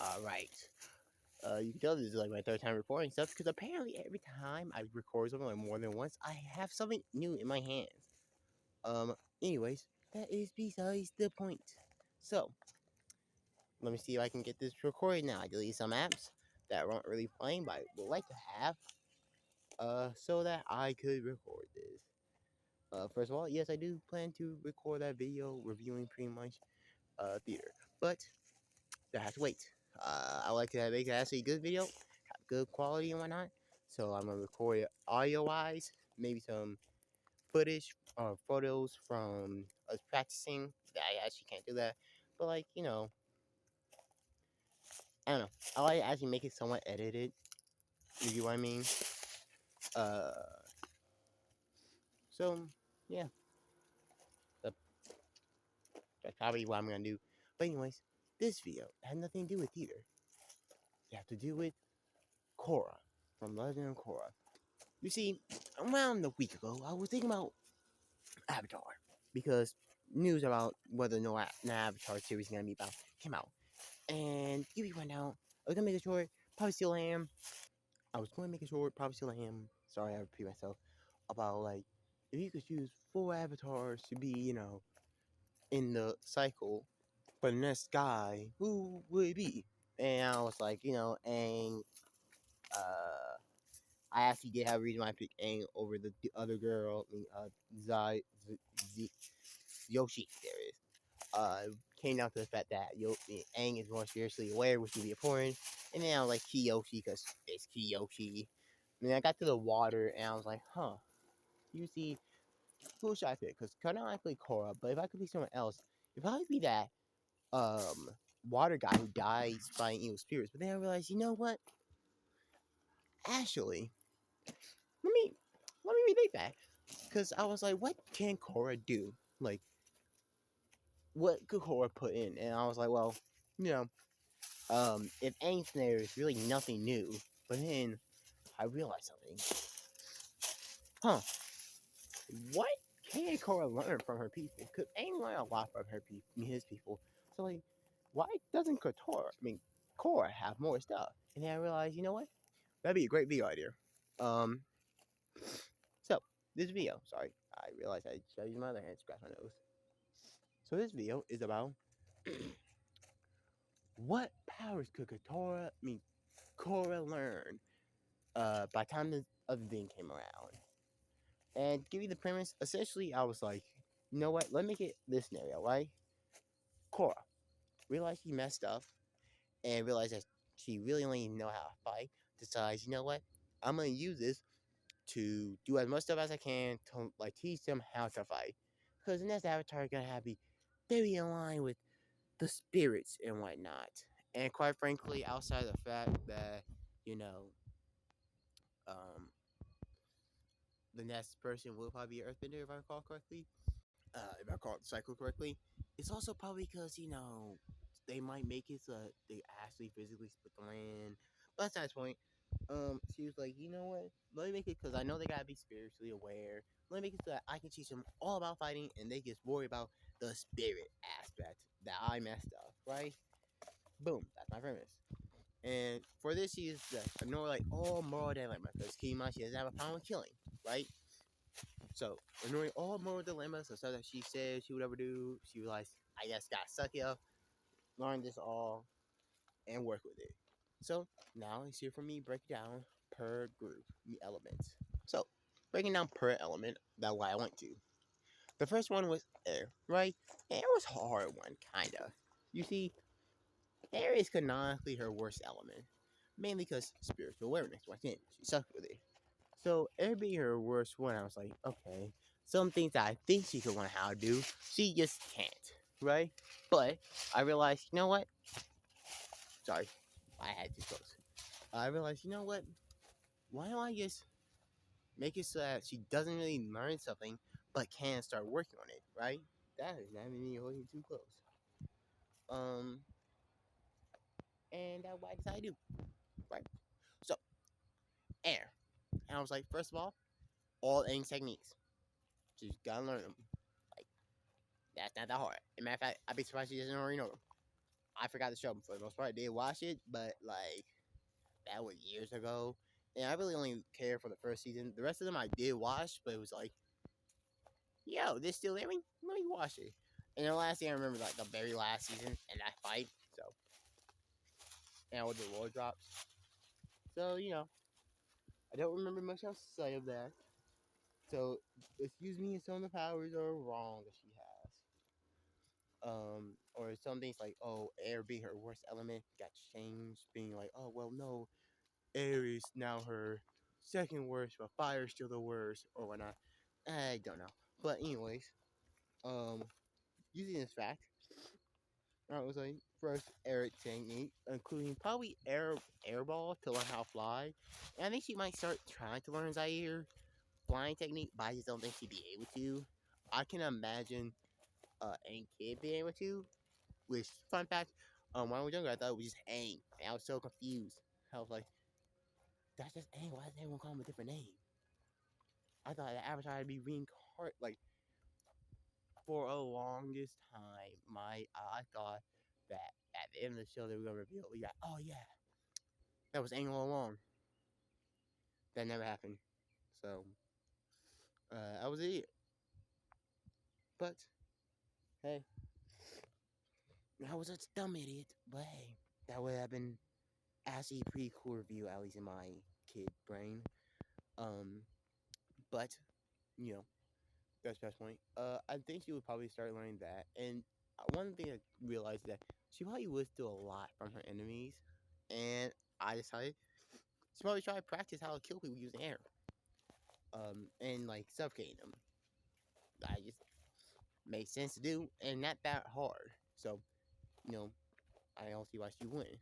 Alright. You can tell this is like my third time recording stuff because apparently every time I record something like more than once, I have something new in my hands. Anyways, that is besides the point. So, let me see if I can get this recorded now. I deleted some apps that weren't really playing, but I would like to have, so that I could record this. First of all, yes, I do plan to record that video reviewing pretty much, theater, but that has to wait. I would like to make actually a good video, have good quality and whatnot. So I'm gonna record it audio wise, maybe some footage or photos from us practicing. I actually can't do that, but like I don't know. I like to actually make it somewhat edited. You get what I mean? Uh, so yeah, that- that's probably what I'm gonna do. But anyways, this video had nothing to do with theater. It had to do with Korra from Legend of Korra. You see, around a week ago, I was thinking about Avatar because news about whether or not an Avatar series is gonna be about came out, and give you right now. I was gonna make it short, probably still am. I was going to make it short, probably still am. Sorry, I repeat myself. About like if you could choose 4 avatars to be, in the cycle for the next guy, who would it be? And I was like, Aang. Uh, I actually did have a reason why I picked Aang over the other girl. I mean, Zai, Z, Yoshi. There it is. Came down to the fact that Aang is more spiritually aware, which would be important. And then I was like Kiyoshi because it's Kiyoshi. And then I got to the water and I was like, huh. You see, who should I pick? Because canonically Korra, but if I could be someone else, it'd probably be that water guy who dies fighting evil spirits. But then I realized, you know what? Actually, let me let me rethink that. Because I was like, what can Korra do? Like, what could Korra put in? And I was like, well, you know, if Aang's there is really nothing new. But then I realized something. Huh? What can Korra learn from her people? Because Aang learned a lot from his people. So like, why doesn't Korra have more stuff? And then I realized, you know what? That'd be a great video idea. Um, so this video, sorry, I realized I should use my other hand to scratch my nose. So this video is about what powers could Korra learn by the time the other thing came around. And give you the premise, essentially I was like, you know what, let me make it this scenario, right? Korra realized she messed up and realized that she really only know how to fight, decides, you know what, I'm gonna use this to do as much stuff as I can to like teach them how to fight. Because the next avatar is gonna have to be very in line with the spirits and whatnot. And quite frankly, outside of the fact that, you know, um, the next person will probably be Earthbender if I recall correctly. If I recall the cycle correctly. It's also probably because, they might make it so that they actually physically split the land. But that's not the point. She was like, you know what? Let me make it because I know they gotta be spiritually aware. Let me make it so that I can teach them all about fighting and they just worry about the spirit aspect that I messed up, right? Boom, that's my premise. And for this, she is ignore like all moral dilemmas because keep in mind she doesn't have a problem with killing, right? So ignoring all moral dilemmas and stuff that she said she would ever do, she realized I just gotta suck it up, learn this all, and work with it. So now it's here for me break down per group elements. So breaking down per element, that's why I went to. The first one was air, right? Air was a hard one, kinda. You see, air is canonically her worst element, mainly because spiritual awareness. Why can't she sucked with it? So air being her worst one, I was like, okay, some things that I think she could learn how to do, she just can't, right? But I realized, you know what? Sorry, I had to close. I realized, you know what? Why don't I just make it so that she doesn't really learn something, but can start working on it, right? That is not me holding too close. Um, and that's what I decided to do, right? So, air. And I was like, first of all aim techniques. She's gotta learn them. Like, that's not that hard. As a matter of fact, I'd be surprised she doesn't already know them. I forgot the show for the most part. I did watch it, but like that was years ago. And I really only care for the first season. The rest of them I did watch, but it was like, yo, this still airing? Let me watch it. And the last thing I remember, like the very last season and that fight. So, and with the war drops. So I don't remember much else to say of that. So, excuse me if some of the powers are wrong that she has. Or some things like, oh, air being her worst element got changed, being like, oh, well, no, air is now her second worst, but fire is still the worst, or whatnot. I don't know. But anyways, um, using this fact, I was like first air technique, including probably airball to learn how to fly. And I think she might start trying to learn Zaire flying technique, but I just don't think she'd be able to. I can imagine any kid being able to. Which fun fact, when I was younger, I thought it was just Aang, and I was so confused. I was like, that's just Aang. Why does everyone call him a different name? I thought the Avatar would be reincarnated. Like for a longest time, I thought that at the end of the show they were gonna reveal, yeah, oh yeah, that was Aang all along. That never happened. So I was an idiot. But hey, I was a dumb idiot. But hey, that would have been actually a pretty cool review, at least in my kid brain. Um, but you know, that's best point. I think she would probably start learning that. And one thing I realized is that she probably would steal a lot from her enemies. And I decided she probably try to practice how to kill people using air. And like suffocating them. I just made sense to do and not that hard. So, you know, I don't see why she wouldn't.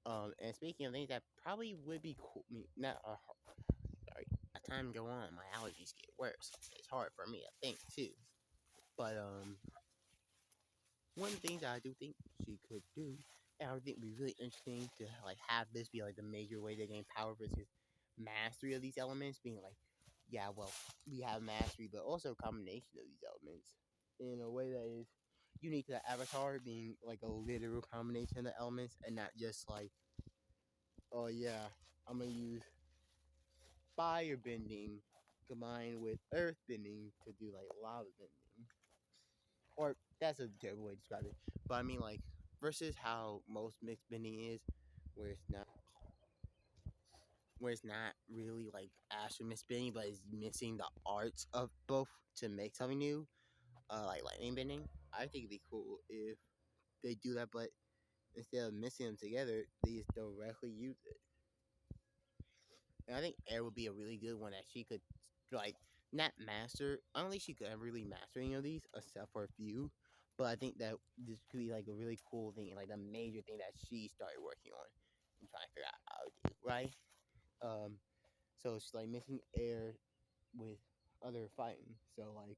And speaking of things that probably would be cool, not sorry. As time go on, my allergies get worse. It's hard for me, I think, too. But one of the things that I do think she could do, and I would think would be really interesting to like have this be like the major way to gain power versus mastery of these elements, being like, yeah, well, we have mastery, but also a combination of these elements in a way that is unique to the avatar, being like a literal combination of the elements, and not just like, oh yeah, I'm gonna use fire bending combined with earth bending to do like lava bending. Or that's a terrible way to describe it. But I mean, like, versus how most mixed bending is, where it's not, where it's not really like actual mixed bending, but it's mixing the arts of both to make something new. Like lightning bending. I think it'd be cool if they do that, but instead of mixing them together, they just directly use it. And I think air would be a really good one that she could like not master. I don't think she could ever really master any of these except for a few. But I think that this could be like a really cool thing, like the major thing that she started working on and trying to figure out how to do, right? Um, so she's like mixing air with other fighting. So like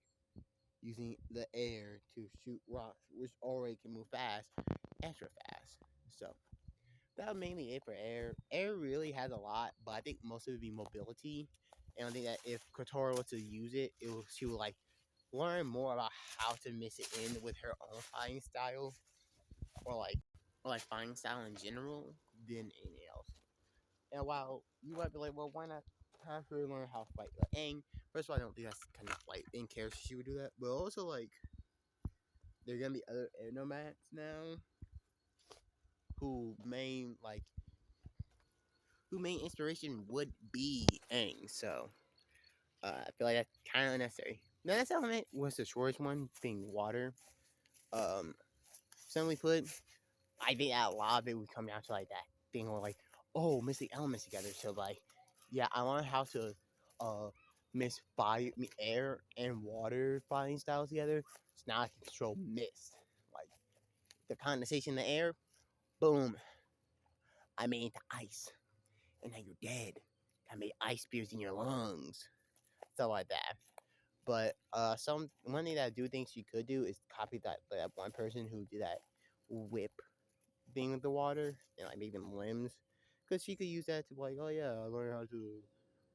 using the air to shoot rocks, which already can move fast, extra fast. So that was mainly it for air. Air really has a lot, but I think most of it would be mobility. And I think that if Kotora was to use it, she would like learn more about how to mix it in with her own fighting style, or like fighting style in general than anything else. And while you might be like, well, why not have her learn how to fight like Aang? First of all, I don't think that's kind of like in character she would do that, but also like there are gonna be other air nomads now who main like who main inspiration would be Aang. So I feel like that's kind of unnecessary. The next element was the shortest one, being water. Um, simply put, I think that a lot of it would come down to like that thing where like, oh, mix the elements together. So like, yeah, I learned how to mix fire, air, and water fighting styles together. So now I can control mist, like the condensation in the air. Boom, I made the ice, and now you're dead. I made ice spears in your lungs, stuff like that. But some one thing that I do think she could do is copy that one person who did that whip thing with the water and like make them limbs, because she could use that to be like, oh yeah, I learned how to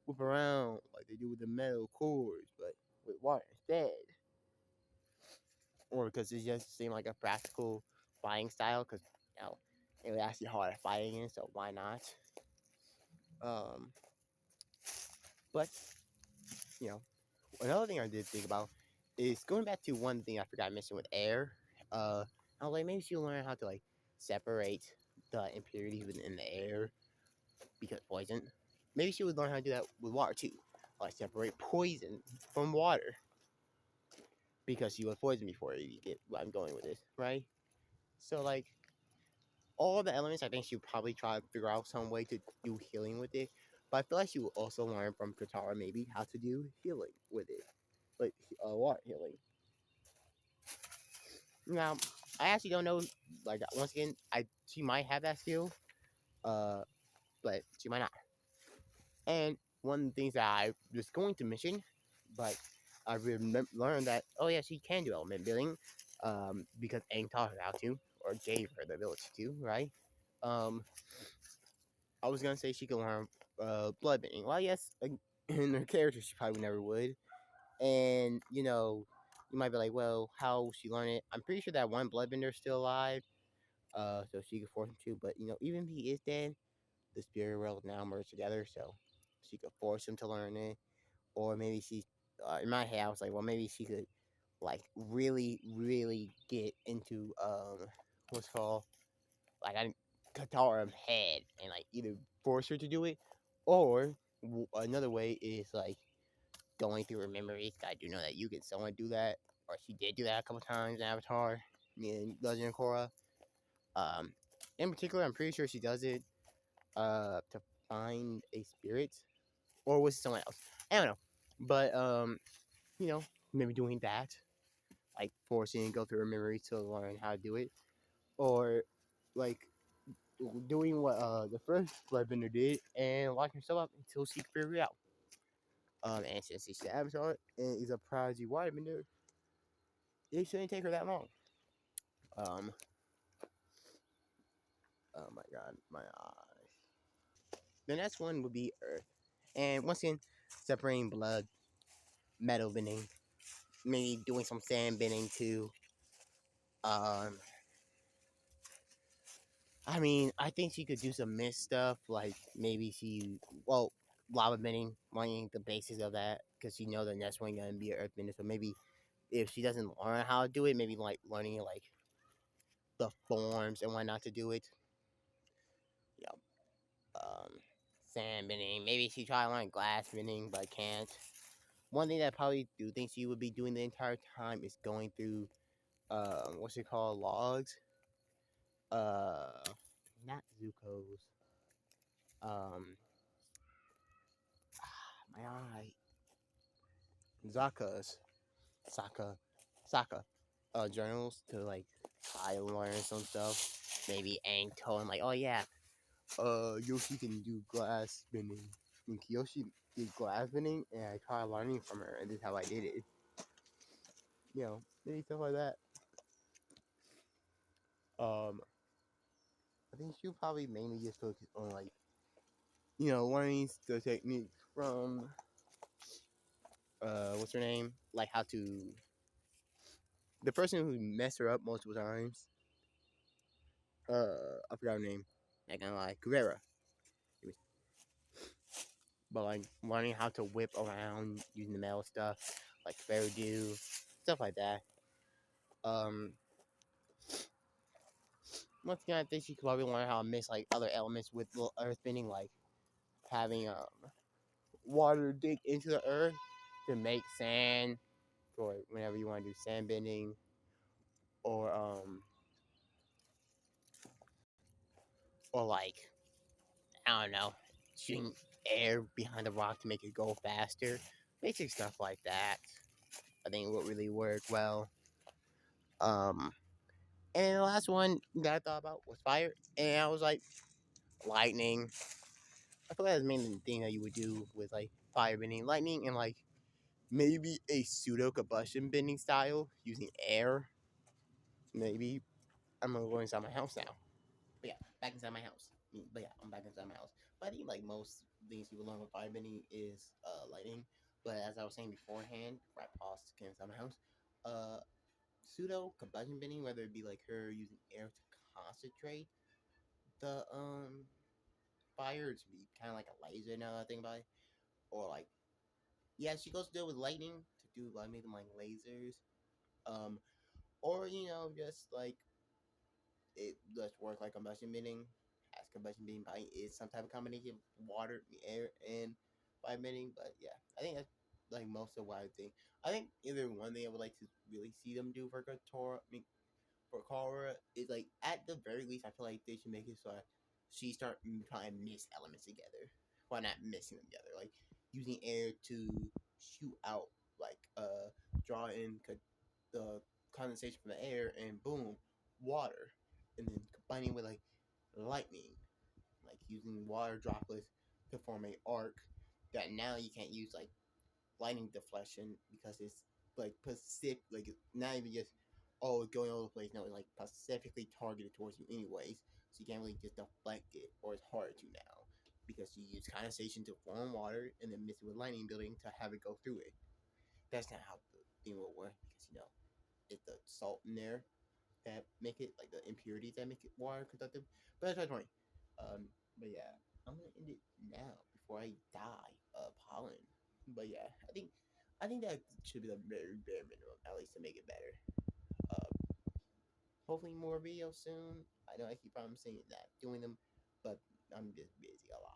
whip around like they do with the metal cores, but with water instead. Or because it just seemed like a practical fighting style because you know it would actually hard at fighting in, so why not? Um, but you know, another thing I did think about is going back to one thing I forgot to mention with air. I was like, maybe she'll learn how to like separate the impurities within the air because poison. Maybe she would learn how to do that with water too, like separate poison from water because she was poisoned before. You get where I'm going with this, right? So like all the elements, I think she would probably try to figure out some way to do healing with it. But I feel like she will also learn from Katara maybe how to do healing with it, like water healing. Now, I actually don't know. Like once again, she might have that skill, uh, but she might not. And one of the things that I was going to mention, but I learned that oh yeah, she can do element building, because Aang taught her how to, or gave her the ability to, right? Um, I was gonna say she can learn blood bending. Well, yes, in her character she probably never would. And you might be like, well, how she learn it? I'm pretty sure that one bloodbender is still alive, so she could force him to. But even if he is dead, the spirit world now merged together, so she could force him to learn it. Or maybe she, in my head, I was like, well, maybe she could like really, really get into what's called like I Katara's head and like either force her to do it, or another way is like going through her memories. I do know that you can someone do that, or she did do that a couple times in Avatar, in Legend of Korra. Um, in particular, I'm pretty sure she does it to find a spirit, or was it someone else? I don't know, but maybe doing that, like forcing and go through her memories to learn how to do it, or like doing what the first Bloodbender did and locking herself up until she could figure it out. And since she's the Avatar and is a prodigy Waterbender, it shouldn't take her that long. Um, oh my god, my eyes. The next one would be Earth. And once again, separating blood, metal bending, maybe doing some sand bending too. Um, I mean, I think she could do some mist stuff, like maybe lava bending, learning the basis of that, because she know the next one gonna be an Earth bender. So maybe if she doesn't learn how to do it, maybe like learning like the forms and whatnot to do it. Yeah. Um, Sand bending. Maybe she try to learn glass bending, but can't. One thing that I probably do think she would be doing the entire time is going through what's it called, logs. Uh, Not Zuko's. Um, my eye. Zaka's. Saka. Saka. Journals to like try to learn some stuff. Maybe Aang told him like, oh yeah, Yoshi can do glass bending. And Kyoshi did glass bending, and I tried learning from her, and this is how I did it. Maybe stuff like that. I think she'll probably mainly just focus on like, learning the techniques from what's her name? Like how to the person who messed her up multiple times. I forgot her name. Not gonna lie, Guerrera. But like learning how to whip around using the metal stuff, like Fairdew, stuff like that. Um, Once again, I think she could probably learn how to mix like other elements with little earth bending, like having water dig into the earth to make sand for whenever you want to do sand bending, or like I don't know, shooting air behind the rock to make it go faster, basic stuff like that. I think it would really work well. Um, and the last one that I thought about was fire, and I was like lightning. I feel like that's mainly the thing that you would do with like fire bending, lightning, and like maybe a pseudo combustion bending style using air. Maybe I'm gonna go inside my house now. But yeah, back inside my house. But yeah, I'm back inside my house. But I think like most things you will learn with fire bending is lightning. But as I was saying beforehand, before I paused to get inside my house, uh, pseudo combustion bending, whether it be like her using air to concentrate the fire to be kind of like a laser. Now that I think about it, or like yeah, she goes to deal with lightning to do like make them like lasers, um, or just like it does work like combustion bending. As combustion bending probably is some type of combination of water, air, and fire bending. But yeah, I think that's like most of what I think. I think either one thing I would like to really see them do for Kotora, I mean, for Korra is like at the very least, I feel like they should make it so that she start trying to mix elements together. Why not mixing them together? Like using air to shoot out, like draw in the condensation from the air, and boom, water, and then combining with like lightning, like using water droplets to form a arc that now you can't use like lightning deflection because it's like specific, like not even just going all over the place. No, it's like specifically targeted towards you anyways, so you can't really just deflect it, or it's hard to now because you use condensation to form water and then mix it with lightning building to have it go through it. That's not how the thing will work because it's the salt in there that make it like the impurities that make it water conductive. But that's my point. But yeah, I'm gonna end it now before I die of pollen. But yeah, I think that should be the very bare minimum, at least to make it better. Hopefully more videos soon. I know I keep promising that doing them, but I'm just busy a lot.